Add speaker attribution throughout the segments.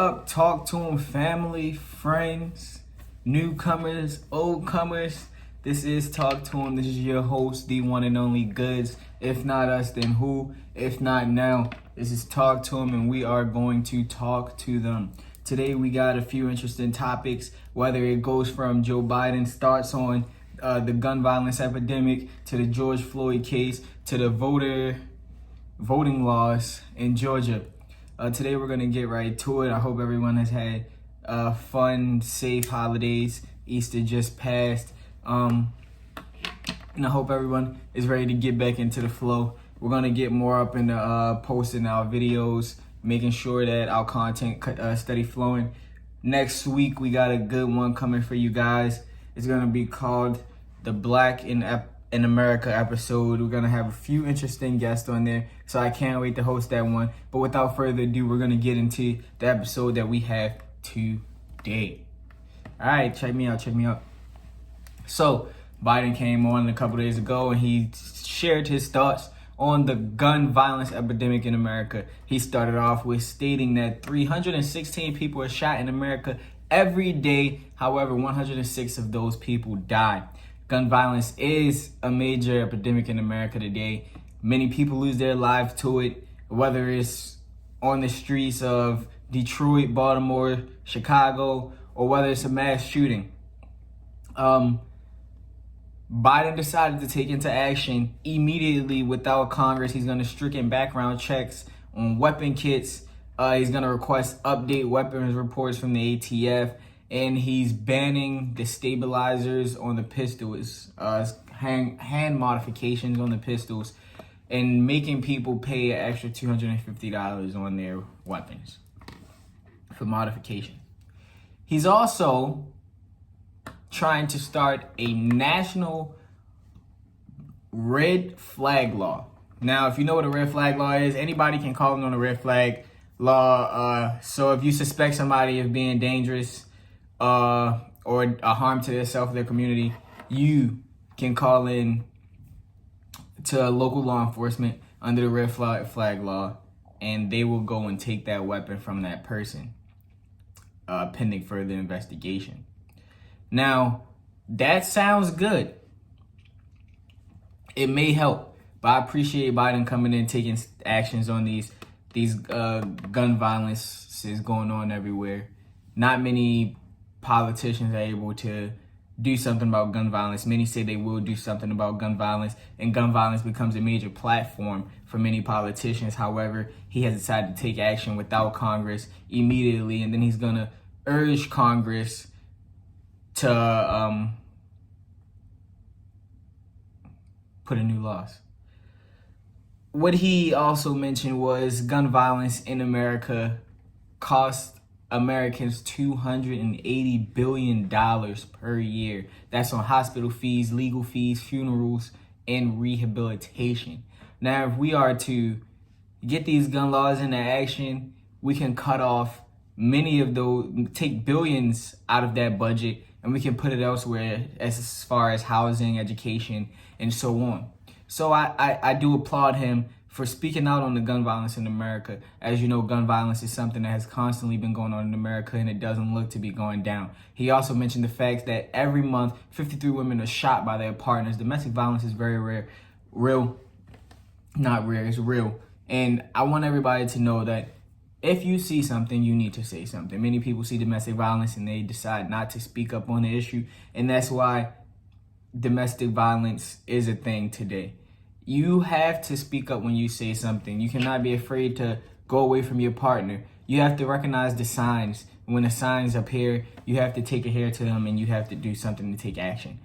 Speaker 1: up, Talk to 'em family, friends, newcomers, old comers? This is Talk to 'em. This is your host, the one and only Goods. If not us, then who? If not now, this is Talk to 'em, and we are going to talk to them. Today we got a few interesting topics, whether it goes from Joe Biden starts on the gun violence epidemic, to the George Floyd case, to the voting laws in Georgia. Today we're going to get right to it. I hope everyone has had fun, safe holidays. Easter just passed. And I hope everyone is ready to get back into the flow. We're going to get more up into posting our videos, making sure that our content steady flowing. Next week, we got a good one coming for you guys. It's going to be called the Black in America episode. We're going to have a few interesting guests on there, so I can't wait to host that one. But without further ado, we're going to get into the episode that we have today. All right, check me out. So, Biden came on a couple days ago and he shared his thoughts on the gun violence epidemic in America. He started off with stating that 316 people are shot in America every day. However, 106 of those people die. Gun violence is a major epidemic in America today. Many people lose their lives to it, whether it's on the streets of Detroit, Baltimore, Chicago, or whether it's a mass shooting. Biden decided to take into action immediately without Congress. He's going to stricken background checks on weapon kits. He's going to request update weapons reports from the ATF. And he's banning the stabilizers on the pistols, hand modifications on the pistols, and making people pay an extra $250 on their weapons for modification. He's also trying to start a national red flag law. Now, if you know what a red flag law is, anybody can call it on a red flag law. So if you suspect somebody of being dangerous, or a harm to themselves or their community, you can call in to local law enforcement under the red flag law, and they will go and take that weapon from that person, pending further investigation. Now, that sounds good. It may help, but I appreciate Biden coming in, taking actions on these gun violence is going on everywhere. Not many politicians are able to do something about gun violence. Many say they will do something about gun violence, and gun violence becomes a major platform for many politicians. However, he has decided to take action without Congress immediately, and then he's going to urge Congress to put in new laws. What he also mentioned was gun violence in America costs Americans $280 billion per year. That's on hospital fees, legal fees, funerals, and rehabilitation. Now, if we are to get these gun laws into action, we can cut off many of those, take billions out of that budget, and we can put it elsewhere as far as housing, education, and so on. So I do applaud him for speaking out on the gun violence in America. As you know, gun violence is something that has constantly been going on in America, and it doesn't look to be going down. He also mentioned the fact that every month, 53 women are shot by their partners. Domestic violence is very rare. It's real. And I want everybody to know that if you see something, you need to say something. Many people see domestic violence and they decide not to speak up on the issue. And that's why domestic violence is a thing today. You have to speak up when you say something. You cannot be afraid to go away from your partner. You have to recognize the signs. When the signs appear, you have to take adhere to them, and you have to do something to take action.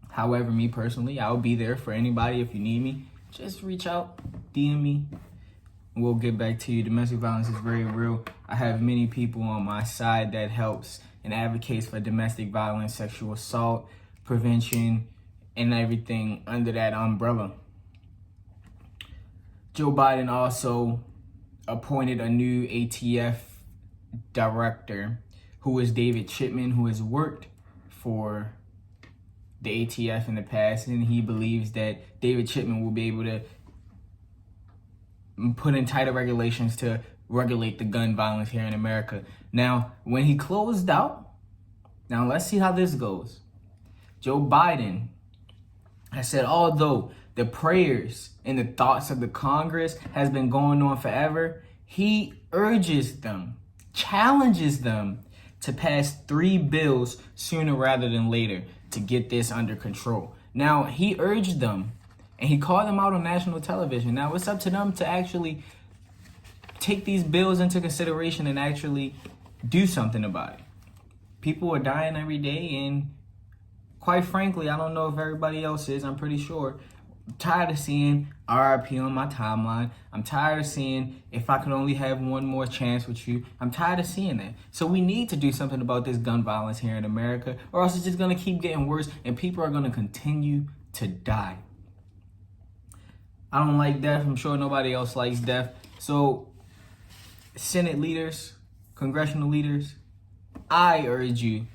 Speaker 1: However, me personally, I'll be there for anybody. If you need me, just reach out, DM me, and we'll get back to you. Domestic violence is very real. I have many people on my side that helps and advocates for domestic violence, sexual assault, prevention, and everything under that umbrella. Joe Biden also appointed a new ATF director, who is David Chipman, who has worked for the ATF in the past, and he believes that David Chipman will be able to put in tighter regulations to regulate the gun violence here in America. Now, when he closed out, now let's see how this goes. Joe Biden has said, although the prayers and the thoughts of the Congress has been going on forever, he urges them, challenges them to pass 3 bills sooner rather than later to get this under control. Now, he urged them and he called them out on national television. Now, it's up to them to actually take these bills into consideration and actually do something about it. People are dying every day, and quite frankly, I don't know if everybody else is, I'm pretty sure. I'm tired of seeing RIP on my timeline. I'm tired of seeing if I could only have one more chance with you. I'm tired of seeing that. So we need to do something about this gun violence here in America, or else it's just going to keep getting worse and people are going to continue to die. I don't like death. I'm sure nobody else likes death. So Senate leaders, congressional leaders, I urge you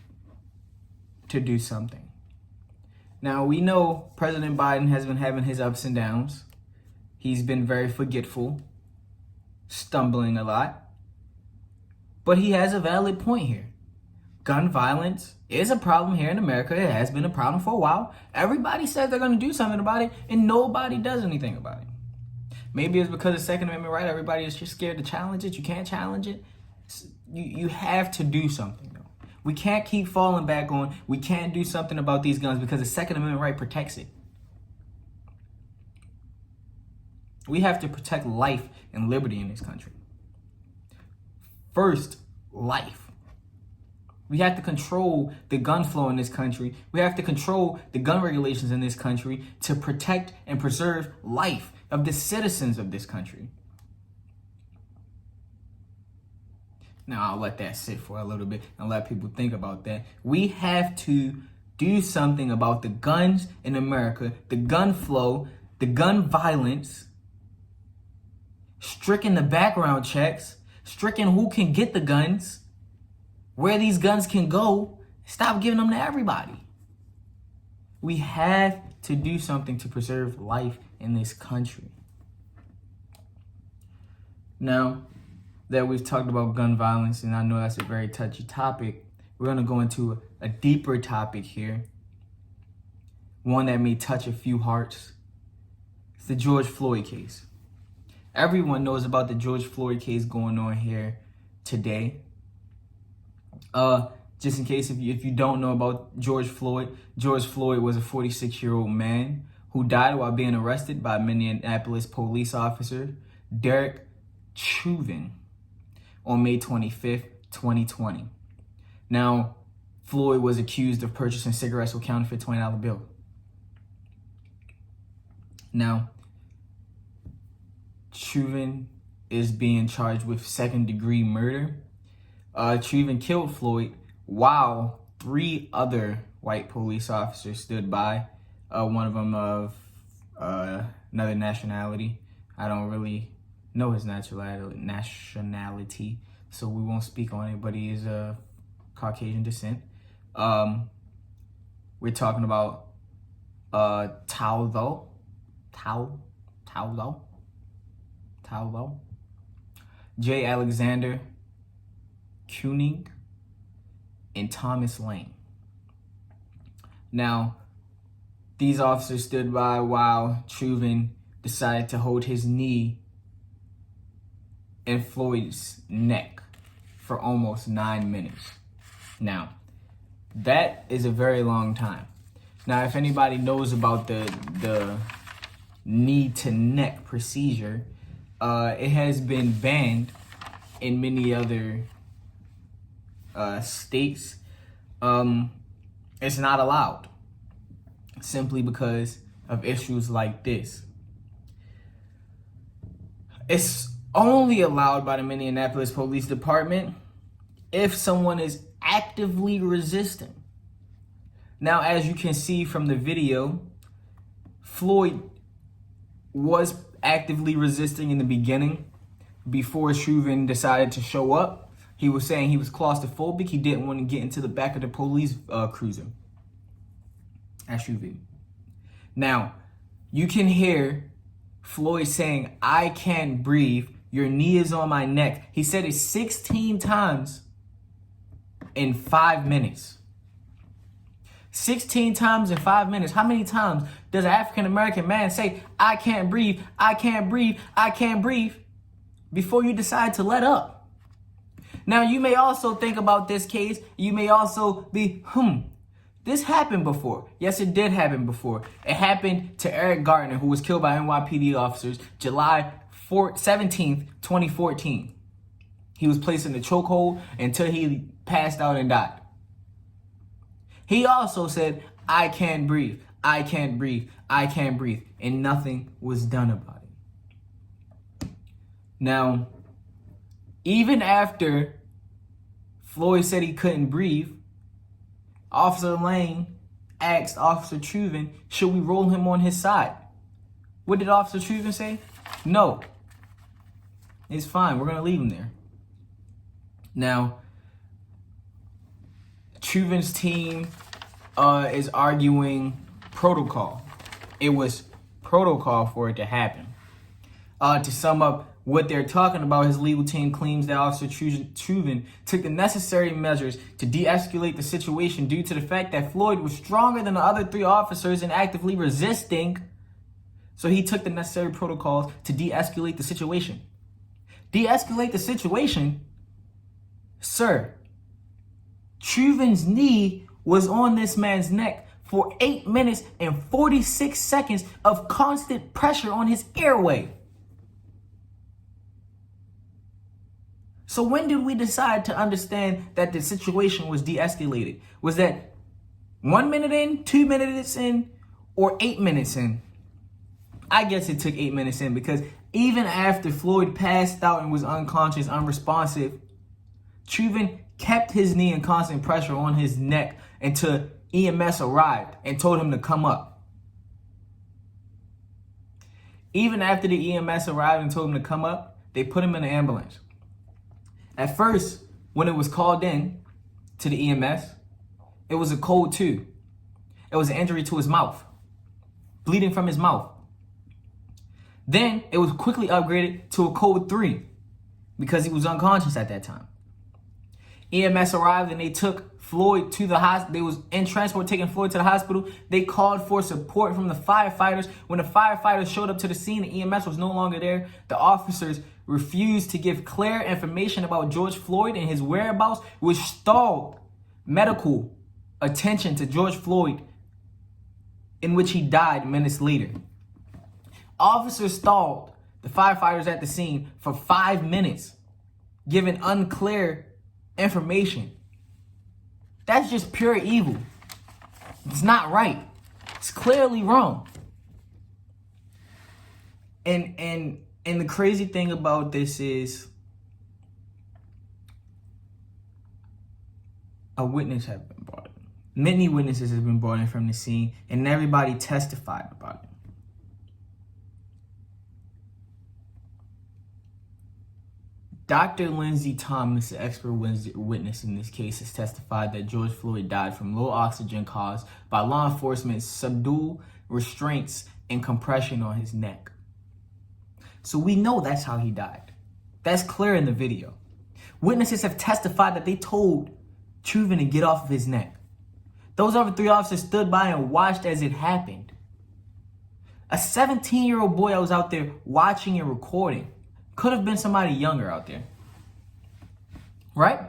Speaker 1: to do something. Now, we know President Biden has been having his ups and downs. He's been very forgetful, stumbling a lot. But he has a valid point here. Gun violence is a problem here in America. It has been a problem for a while. Everybody says they're going to do something about it, and nobody does anything about it. Maybe it's because of Second Amendment right. Everybody is just scared to challenge it. You can't challenge it. You have to do something, though. We can't keep falling back on, we can't do something about these guns because the Second Amendment right protects it. We have to protect life and liberty in this country. First, life. We have to control the gun flow in this country. We have to control the gun regulations in this country to protect and preserve life of the citizens of this country. Now, I'll let that sit for a little bit and let people think about that. We have to do something about the guns in America, the gun flow, the gun violence, stricken the background checks, stricken who can get the guns, where these guns can go. Stop giving them to everybody. We have to do something to preserve life in this country. Now that we've talked about gun violence, and I know that's a very touchy topic, we're going to go into a deeper topic here. One that may touch a few hearts. It's the George Floyd case. Everyone knows about the George Floyd case going on here today. Just in case if you don't know about George Floyd was a 46-year-old man who died while being arrested by Minneapolis police officer Derek Chauvin on May 25th, 2020. Now, Floyd was accused of purchasing cigarettes with counterfeit $20 bill. Now, Chauvin is being charged with second-degree murder. Chauvin killed Floyd while 3 other white police officers stood by. One of them of another nationality. I don't really know his nationality, so we won't speak on it, but he is of Caucasian descent. We're talking about Taulo, J. Alexander Kuning, and Thomas Lane. Now, these officers stood by while Chauvin decided to hold his knee in Floyd's neck for almost 9 minutes. Now, that is a very long time. Now, if anybody knows about the knee to neck procedure, it has been banned in many other states. It's not allowed simply because of issues like this. It's only allowed by the Minneapolis Police Department if someone is actively resisting. Now, as you can see from the video, Floyd was actively resisting in the beginning before Chauvin decided to show up. He was saying he was claustrophobic. He didn't want to get into the back of the police cruiser at Chauvin. Now, you can hear Floyd saying, "I can't breathe," Your knee is on my neck. He said it 16 times in 5 minutes. 16 times in 5 minutes. How many times does an African-American man say, I can't breathe, I can't breathe, I can't breathe, before you decide to let up? Now, you may also think about this case. You may also be, this happened before. Yes, it did happen before. It happened to Eric Garner, who was killed by NYPD officers July 17th, 2014. He was placed in the chokehold until he passed out and died. He also said, I can't breathe, I can't breathe, I can't breathe, and nothing was done about it. Now, even after Floyd said he couldn't breathe, Officer Lane asked Officer Truven, should we roll him on his side? What did Officer Truven say? No. It's fine, we're going to leave him there. Now, Truven's team is arguing protocol. It was protocol for it to happen. To sum up what they're talking about, his legal team claims that Officer Truven took the necessary measures to de-escalate the situation due to the fact that Floyd was stronger than the other 3 officers and actively resisting. So he took the necessary protocols to de-escalate the situation. De-escalate the situation? Sir, Truven's knee was on this man's neck for 8 minutes and 46 seconds of constant pressure on his airway. So when did we decide to understand that the situation was de-escalated? Was that 1 minute in, 2 minutes in, or 8 minutes in? I guess it took 8 minutes in, because even after Floyd passed out and was unconscious, unresponsive, Truven kept his knee in constant pressure on his neck until EMS arrived and told him to come up. Even after the EMS arrived and told him to come up, they put him in an ambulance. At first, when it was called in to the EMS, it was a code 2. It was an injury to his mouth, bleeding from his mouth. Then it was quickly upgraded to a code 3 because he was unconscious at that time. EMS arrived and they took Floyd to the hospital. They was in transport taking Floyd to the hospital. They called for support from the firefighters. When the firefighters showed up to the scene, the EMS was no longer there. The officers refused to give clear information about George Floyd and his whereabouts, which stalled medical attention to George Floyd, in which he died minutes later. Officers stalled the firefighters at the scene for 5 minutes, giving unclear information. That's just pure evil. It's not right. It's clearly wrong. And the crazy thing about this is a witness has been brought in. Many witnesses have been brought in from the scene, and everybody testified about it. Dr. Lindsey Thomas, the expert witness in this case, has testified that George Floyd died from low oxygen caused by law enforcement's subdual, restraints, and compression on his neck. So we know that's how he died. That's clear in the video. Witnesses have testified that they told Truven to get off of his neck. Those other 3 officers stood by and watched as it happened. A 17-year-old boy that was out there watching and recording. Could have been somebody younger out there. Right?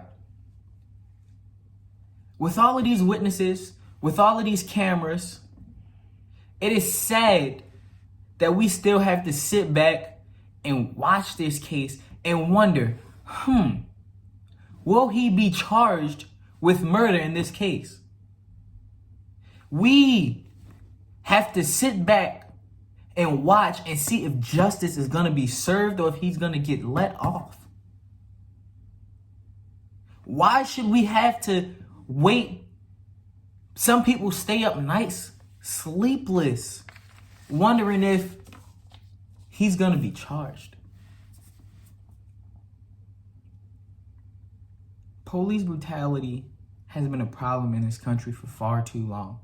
Speaker 1: With all of these witnesses, with all of these cameras, it is sad that we still have to sit back and watch this case and wonder, will he be charged with murder in this case? We have to sit back and watch and see if justice is going to be served or if he's going to get let off. Why should we have to wait? Some people stay up nights, sleepless, wondering if he's going to be charged. Police brutality has been a problem in this country for far too long.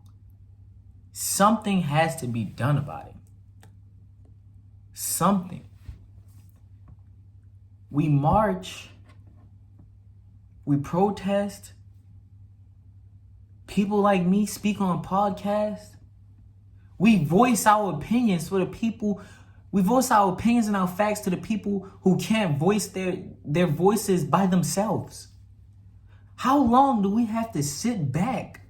Speaker 1: Something has to be done about it. Something. We march. We protest. People like me speak on podcasts. We voice our opinions for the people. We voice our opinions and our facts to the people who can't voice their voices by themselves. How long do we have to sit back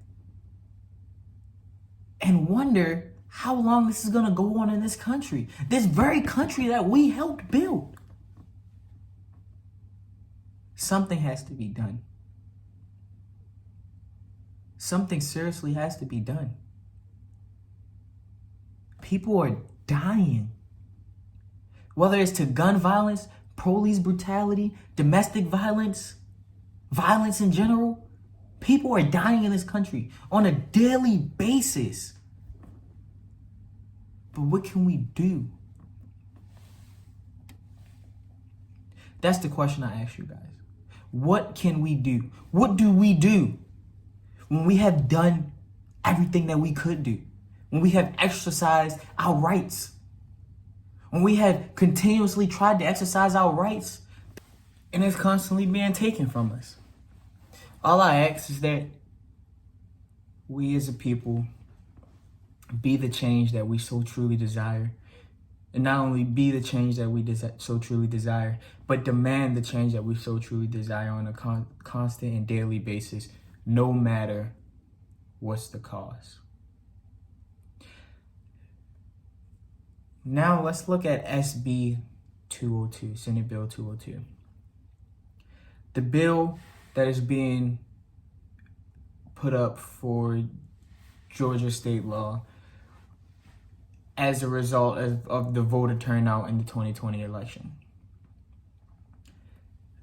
Speaker 1: and wonder how long this is going to go on in this country? This very country that we helped build. Something has to be done. Something seriously has to be done. People are dying. Whether it's to gun violence, police brutality, domestic violence, violence in general, people are dying in this country on a daily basis. But what can we do? That's the question I ask you guys. What can we do? What do we do when we have done everything that we could do? When we have exercised our rights? When we have continuously tried to exercise our rights and it's constantly being taken from us? All I ask is that we as a people be the change that we so truly desire. And not only be the change that we so truly desire, but demand the change that we so truly desire on a constant and daily basis, no matter what's the cause. Now let's look at SB 202, Senate Bill 202. The bill that is being put up for Georgia state law as a result of the voter turnout in the 2020 election.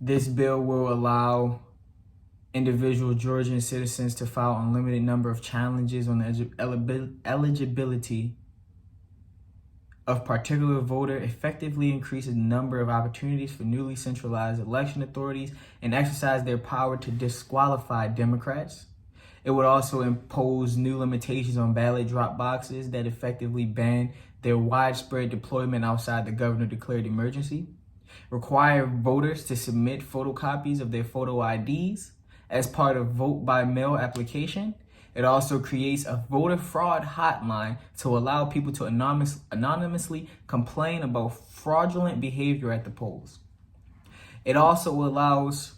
Speaker 1: This bill will allow individual Georgian citizens to file an unlimited number of challenges on the eligibility of particular voter, effectively increases the number of opportunities for newly centralized election authorities and exercise their power to disqualify Democrats. It would also impose new limitations on ballot drop boxes that effectively ban their widespread deployment outside the governor-declared emergency. Require voters to submit photocopies of their photo IDs as part of vote-by-mail application. It also creates a voter fraud hotline to allow people to anonymously complain about fraudulent behavior at the polls. It also allows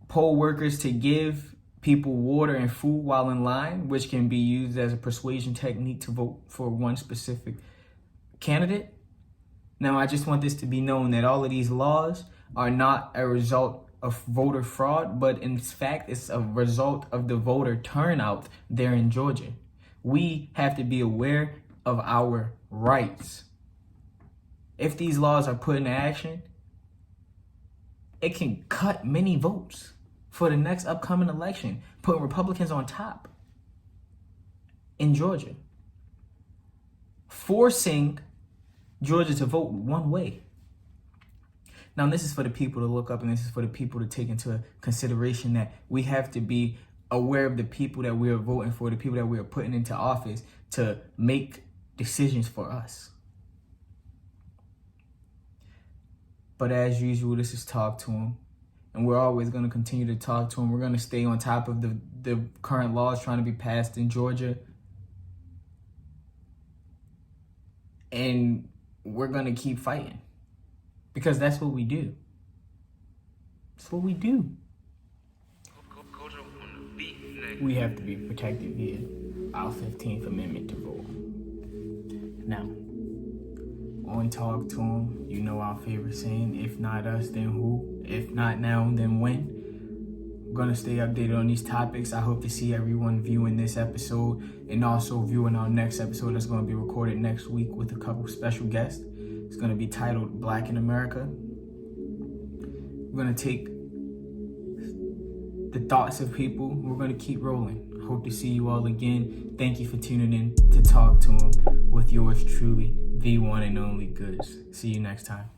Speaker 1: poll workers to give people water and food while in line, which can be used as a persuasion technique to vote for one specific candidate. Now, I just want this to be known that all of these laws are not a result of voter fraud, but in fact, it's a result of the voter turnout there in Georgia. We have to be aware of our rights. If these laws are put into action, it can cut many votes for the next upcoming election, putting Republicans on top in Georgia, forcing Georgia to vote one way. Now, this is for the people to look up, and this is for the people to take into consideration that we have to be aware of the people that we are voting for, the people that we are putting into office to make decisions for us. But as usual, this is Talk to Them. And we're always going to continue to talk to them. We're going to stay on top of the current laws trying to be passed in Georgia. And we're going to keep fighting. Because that's what we do. That's what we do. We have to be protected via our 15th Amendment to vote. Now, on Talk to Them, you know our favorite saying, if not us, then who? If not now, then when? I'm going to stay updated on these topics. I hope to see everyone viewing this episode and also viewing our next episode that's going to be recorded next week with a couple special guests. It's going to be titled Black in America. We're going to take the thoughts of people. We're going to keep rolling. Hope to see you all again. Thank you for tuning in to Talk to Them with yours truly, the one and only Goods. See you next time.